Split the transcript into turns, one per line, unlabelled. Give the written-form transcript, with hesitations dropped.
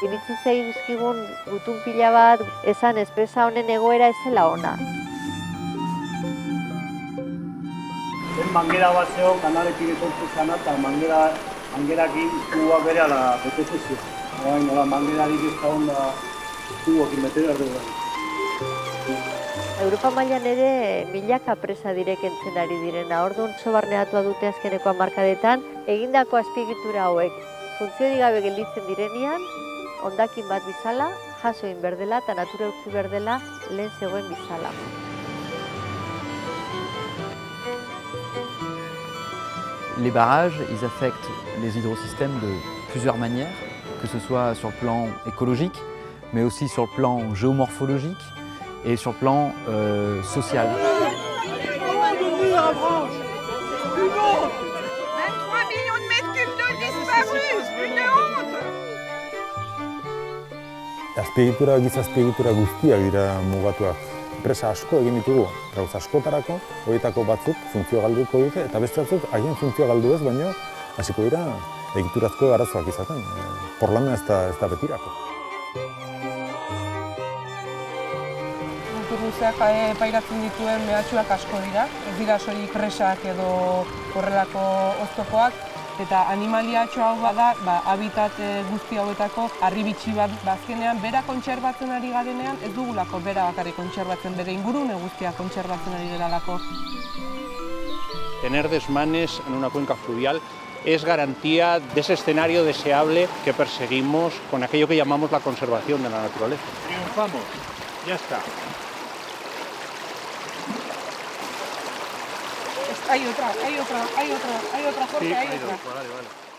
Iritsi zaizkigun gutun pila bat esan espresa honen egoera ez zela ona.
Mangera bat zegoen, kanaletik etortu zana, eta mangerakin kuboak bere ala betete ziren. Orain, mangerarik ez da onda kuboekin bete behar dugu.
Europa mailan ere milaka presa direkentzen ari direna. Orduan oso barneatua dute azkeneko hamarkadetan, egindako azpiegitura hauek funtziorik gabe gelditzen direnean, hondakin bat bizala, jaso egin behar dela eta natura utzi behar dela lehen zegoen bizala.
Les barrages, ils affectent les hydrosystèmes de plusieurs manières, que ce soit sur le plan écologique, mais aussi sur le plan géomorphologique et sur le plan social.
23 millions de mètres cubes d'eau disparus, une honte!
Azpiegitura, giza azpiegitura guztiak dira mugatuak. Enpresa asko egin ditugu, gauza askotarako, horietako batzuk funtzio galduko dute, eta beste batzuk haien funtzio galdu ez, baina hasiko dira egiturazko arazoak izaten. Porlana ez da betirako.
Autobuseak pairatzen dituen mehatxuak asko dira, ez dira soilik presak edo horrelako oztopoak, eta animaliatxo hau bada, habitat guzti hauetako harribitxi bat bazkenean, bera kontserbatzen ari garenean, ez dugulako bera bakarrik kontserbatzen, bere ingurune guztia kontserbatzen ari geralako.
Tener desmanes en una cuenca fluvial es garantía de ese escenario deseable que perseguimos con aquello que llamamos la conservación de la naturaleza. Triunfamos, ya está.
Hay otra, Jorge,
Sí,
hay otra.
vale.